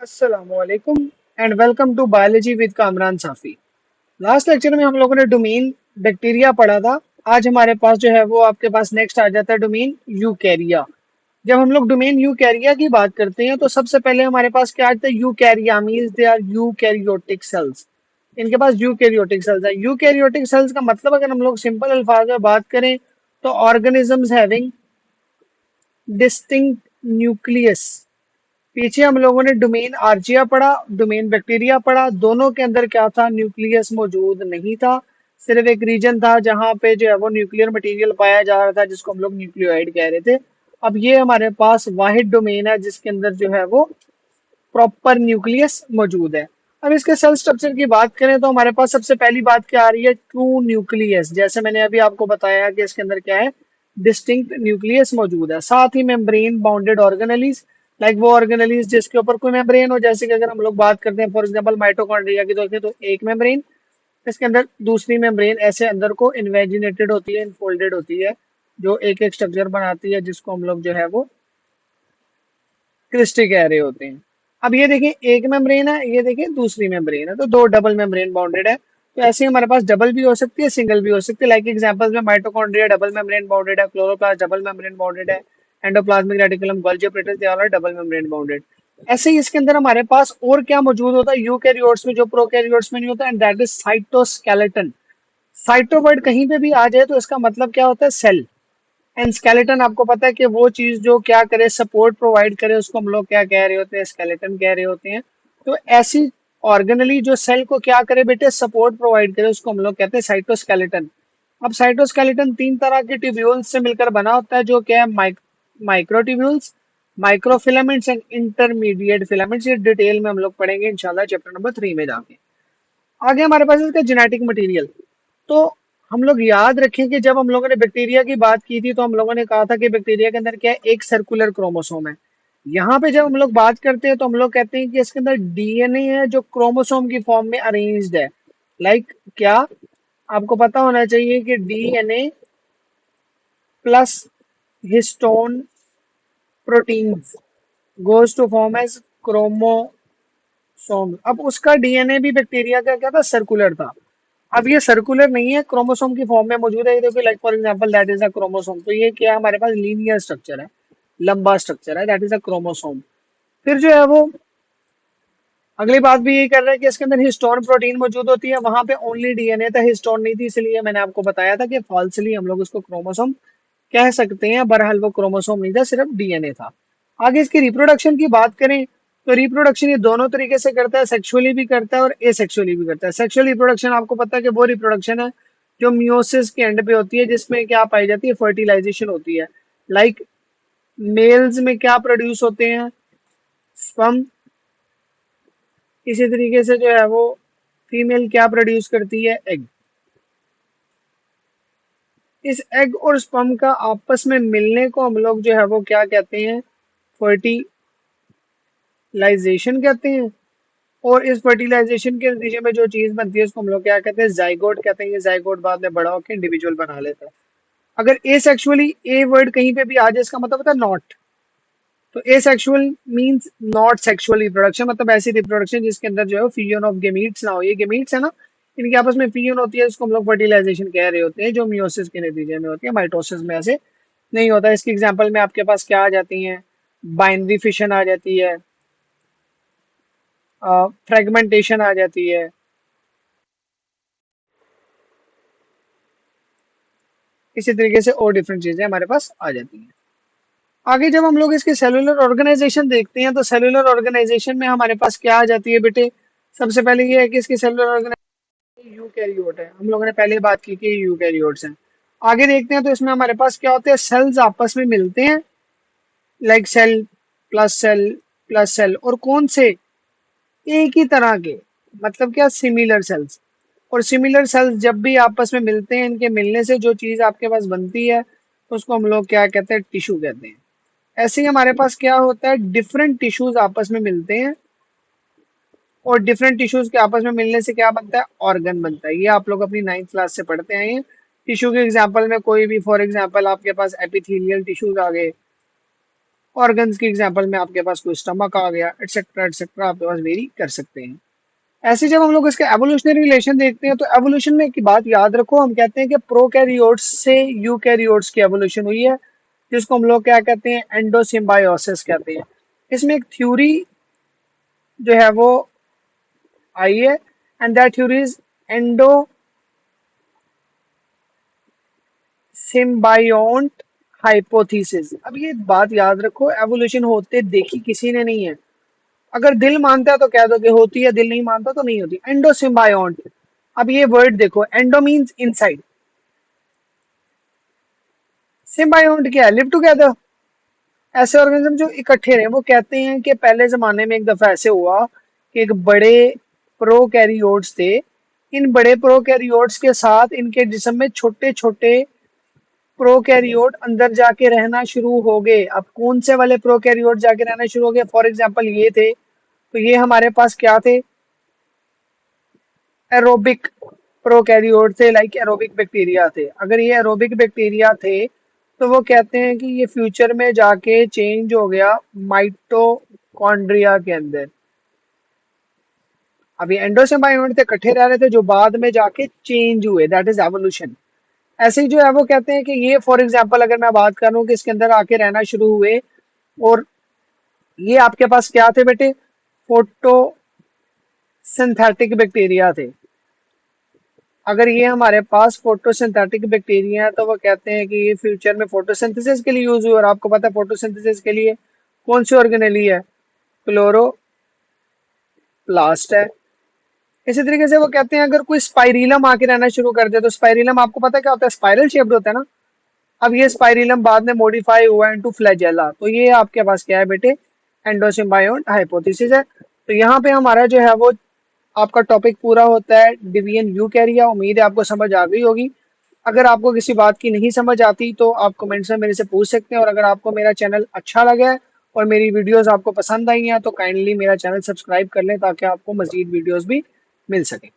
अस्सलामुअलैकुम and welcome to biology with Kamran Safi. Last lecture में हम लोगों ने डोमेन बैक्टीरिया पढ़ा था। आज हमारे पास जो है वो आपके पास नेक्स्ट आ जाता है डोमेन यूकैरिया। जब हम लोग डोमेन यूकैरिया की बात करते हैं तो सबसे पहले हमारे पास क्या आता है, eukarya means they are eukaryotic cells. इनके पास यूकैरियोटिक सेल्स है। यूकैरियोटिक सेल्स का मतलब अगर हम लोग सिंपल अल्फाज में बात करें तो ऑर्गेनिजम्स हैविंग डिस्टिंक्ट न्यूक्लियस। पीछे हम लोगों ने डोमेन आर्चिया पढ़ा, डोमेन बैक्टीरिया पढ़ा। दोनों के अंदर क्या था, न्यूक्लियस मौजूद नहीं था। सिर्फ एक रीजन था जहां पे जो है वो न्यूक्लियर मटेरियल पाया जा रहा था जिसको हम लोग न्यूक्लियोइड कह रहे थे। अब ये हमारे पास वाहिद डोमेन है जिसके अंदर जो है वो प्रॉपर न्यूक्लियस मौजूद है। अब इसके सेल स्ट्रक्चर की बात करें तो हमारे पास सबसे पहली बात क्या आ रही है, ट्रू न्यूक्लियस। जैसे मैंने अभी आपको बताया कि इसके अंदर क्या है, डिस्टिंक्ट न्यूक्लियस मौजूद है। साथ ही मेम्ब्रेन बाउंडेड ऑर्गेनेलीज, लाइक वो ऑर्गेनेलीज जिसके ऊपर कोई मेम्ब्रेन हो। जैसे कि अगर हम लोग बात करते हैं फॉर एग्जांपल माइटोकॉन्ड्रिया की, तो देखें तो एक मेम्ब्रेन, इसके अंदर दूसरी मेम्ब्रेन ऐसे अंदर को इन्वेजिनेटेड होती है, इनफोल्डेड होती है, जो एक एक स्ट्रक्चर बनाती है जिसको हम लोग जो है वो क्रिस्टी कह रहे होते हैं। अब ये देखिए एक मेम्ब्रेन है, ये देखिए दूसरी मेम्ब्रेन है, तो दो डबल मेम्ब्रेन बाउंडेड है। तो ऐसे ही हमारे पास डबल भी हो सकती है, सिंगल भी हो सकती है। लाइक एग्जांपल्स में माइटोकॉन्ड्रिया डबल मेम्ब्रेन बाउंडेड है, क्लोरोप्लास्ट डबल मेम्ब्रेन बाउंडेड है, एंडोप्लाज्मिक रेटिकुलम, गोल्गी एपिटल, they all are double membrane bounded. ऐसे ही इसके अंदर हमारे पास और क्या मौजूद होता है यूकैरियोट्स में जो प्रोकैरियोट्स में नहीं होता, एंड दैट इज साइटोस्केलेटन। साइटोवर्ड कहीं पे भी आ जाए तो इसका मतलब क्या होता है, सेल। एंड स्केलेटन आपको पता है कि वो चीज जो क्या करे, सपोर्ट प्रोवाइड करे, उसको हम लोग क्या कह रहे होते हैं, स्केलेटन कह रहे होते हैं। तो ऐसी ऑर्गेनली जो सेल को क्या करे बेटे, सपोर्ट प्रोवाइड करे, उसको हम लोग कहते हैं साइटोस्केलेटन। अब साइटोस्केलेटन तीन तरह के ट्यूब्यूल्स से मिलकर बना होता है, जो क्या है, microtubules, microfilaments and intermediate filaments. ये डिटेल में हम लोग पढ़ेंगे इंशाल्लाह चैप्टर नंबर 3 में जाके। आगे हमारे पास इसका जेनेटिक मटेरियल। तो हम लोग याद रखें कि जब हम लोगों ने बैक्टीरिया की बात की थी तो हम लोगों ने कहा था कि बैक्टीरिया के अंदर क्या है, एक सर्कुलर क्रोमोसोम है। यहाँ पे जब हम लोग बात करते हैं तो हम लोग कहते हैं कि इसके अंदर डीएनए है जो क्रोमोसोम की फॉर्म में अरेंज्ड है। लाइक क्या, आपको पता होना चाहिए कि DNA plus histone proteins goes to form as chromosome. अब उसका डीएनए भी बैक्टीरिया का क्या था, सर्कुलर था। अब ये सर्कुलर नहीं है, क्रोमोसोम की फॉर्म में मौजूद है। ये देखो, like for example that is a chromosome. तो ये क्या है, हमारे पास लीनियर स्ट्रक्चर है, लंबा स्ट्रक्चर है, दैट इज अ क्रोमोसोम। फिर जो है वो अगली बात भी यही कर रहा है कि इसके अंदर हिस्टोन प्रोटीन मौजूद होती है। वहां पे ओनली डीएनए था, हिस्टोन नहीं थी, इसलिए मैंने आपको बताया था कि फॉल्सली हम लोग उसको क्रोमोसोम कह सकते हैं। बहरहाल वो क्रोमोसोम नहीं था, सिर्फ डीएनए था। आगे इसकी रिप्रोडक्शन की बात करें तो रिप्रोडक्शन ये दोनों तरीके से करता है, सेक्सुअली भी करता है और एसेक्सुअली भी करता है। सेक्सुअल रिप्रोडक्शन आपको पता है कि वो रिप्रोडक्शन है जो मियोसिस के एंड पे होती है, जिसमें क्या पाई जाती है, फर्टिलाइजेशन होती है। लाइक मेल्स में क्या प्रोड्यूस होते हैं, स्पर्म। इसी तरीके से जो है वो फीमेल क्या प्रोड्यूस करती है, एग। इस एग और स्पर्म का आपस में मिलने को हम लोग जो है वो क्या कहते हैं, फर्टिलाइजेशन कहते हैं। और इस फर्टिलाइजेशन के नतीजे में जो चीज बनती है उसको हम लोग क्या कहते हैं, जाइगोट कहते हैं। ये जाइगोट बाद में बड़ा होकर इंडिविजुअल बना लेता है। अगर ए सेक्सुअली, ए वर्ड कहीं पे भी आ जाए इसका मतलब होता है नॉट। तो ए sexual means not sexual reproduction, मतलब ऐसी रिप्रोडक्शन जिसके अंदर जो है फ्यूजन ऑफ गेमीट्स ना हो। ये गेमीट्स है ना, इनके आपस में फ्यूजन होती है, इसको हम लोग फर्टिलाइजेशन कह रहे होते हैं, जो मियोसिस के नतीजे में होती है। माइटोसिस में ऐसे नहीं होता। इसकी एग्जाम्पल में आपके पास क्या आ जाती है, बाइनरी फिशन आ जाती है, फ्रेगमेंटेशन आ जाती है। इसी तरीके से और डिफरेंट चीजें हमारे पास आ जाती हैं। आगे जब हम लोग इसके सेलुलर ऑर्गेनाइजेशन देखते हैं तो सेलुलर ऑर्गेनाइजेशन में हमारे पास क्या आ जाती है बेटे, सबसे पहले ये है कि इसकी सेलुलर ऑर्गेनाइजेशन यूकैरियोट है। हम लोगों ने पहले बात की कि यूकैरियोट्स हैं। आगे देखते हैं तो इसमें हमारे पास क्या होते हैं, सेल्स आपस में मिलते हैं, लाइक सेल प्लस सेल, और कौन से, एक ही तरह के, मतलब क्या, सिमिलर सेल्स। और सिमिलर सेल्स जब भी आपस में मिलते हैं, इनके मिलने से जो चीज आपके पास बनती है उसको हम लोग क्या कहते हैं, टिश्यू कहते हैं। ऐसे ही हमारे पास क्या होता है, डिफरेंट टिश्यूज आपस में मिलते हैं, और डिफरेंट टिश्यूज के आपस में मिलने से क्या बनता है, ऑर्गन बनता है। ये आप लोग अपनी 9th क्लास से पढ़ते आए हैं। टिश्यू के एग्जांपल में कोई भी, फॉर एग्जांपल आपके पास एपिथेलियल टिश्यूज आ गए, ऑर्गन्स की एग्जांपल में आपके पास कोई स्टमक आ गया, एटसेट्रा आपके पास वेरी कर सकते हैं। ऐसे जब हम लोग इसके एवोल्यूशनरी रिलेशन देखते हैं तो एवोल्यूशन में एक बात याद रखो, हम कहते हैं कि प्रोकैरियोट्स से यूकैरियोट्स की एवोल्यूशन हुई है, जिसको हम लोग क्या कहते हैं, एंडोसिम्बायोसिस कहते हैं। इसमें एक थ्योरी जो है वो आई है, and that theory is endosymbiont hypothesis. अब ये बात याद रखो, एवोल्यूशन होते देखी किसी ने नहीं है। अगर दिल मानता है तो कह दो कि होती है, दिल नहीं मानता तो नहीं होती। एंडोसिम्बायोन्ट, अब ये वर्ड देखो, एंडो मीन्स इनसाइड, सिम्बायोन्ट क्या है, लिव टुगेदर। ऐसे ऑर्गेनिज्म जो इकट्ठे रहे, वो कहते हैं कि पहले जमाने में एक दफा ऐसे हुआ कि एक बड़े प्रोकैरियोट्स थे, इन बड़े प्रोकैरियोट्स के साथ इनके जिस्म में छोटे छोटे प्रोकैरियोट अंदर जाके रहना शुरू हो गए। अब कौन से वाले प्रोकैरियोट जाके रहना शुरू हो गए, फॉर एग्जांपल ये थे, तो ये हमारे पास क्या थे, एरोबिक प्रोकैरियोट थे, लाइक एरोबिक बैक्टीरिया थे। अगर ये एरोबिक बैक्टीरिया थे तो वो कहते हैं कि ये फ्यूचर में जाके चेंज हो गया माइटोकॉन्ड्रिया के अंदर। अभी एंडोसिम्बायोट थे, इकट्ठे रह रहे थे, जो बाद में जाके चेंज हुए, दैट इज एवोल्यूशन। ऐसे ही जो है वो कहते हैं कि ये फॉर एग्जांपल अगर मैं बात करूं कि इसके अंदर आके रहना शुरू हुए, और ये आपके पास क्या थे बेटे, फोटोसिंथेटिक बैक्टीरिया थे। अगर ये हमारे पास फोटोसिंथेटिक बैक्टीरिया है तो वो कहते हैं कि ये फ्यूचर में फोटोसिंथेसिस के लिए यूज हुए, और आपको पता है फोटोसिंथेसिस के लिए कौन सी ऑर्गेनेली है, क्लोरोप्लास्ट है। इसी तरीके से वो कहते हैं अगर कोई स्पाइरिलम आके रहना शुरू कर दे, तो स्पाइरिलम आपको पता है क्या होता है, स्पाइरल शेप्ड होता है ना। अब ये स्पाइरिलम बाद में मॉडिफाई हुआ इनटू फ्लैजेला, तो ये आपके पास क्या है बेटे, एंडोसिम्बायोट हाइपोथेसिस है। तो यहाँ पे हमारा जो है वो आपका टॉपिक पूरा होता है, डिवीजन यूकैरिया। उम्मीद है आपको समझ आ गई होगी। अगर आपको किसी बात की नहीं समझ आती तो आप कमेंट्स में मेरे से पूछ सकते हैं, और अगर आपको मेरा चैनल अच्छा लगा है और मेरी वीडियोस आपको पसंद आई हैं तो काइंडली मेरा चैनल सब्सक्राइब कर लें, ताकि आपको मजीद वीडियोस भी मिल सके।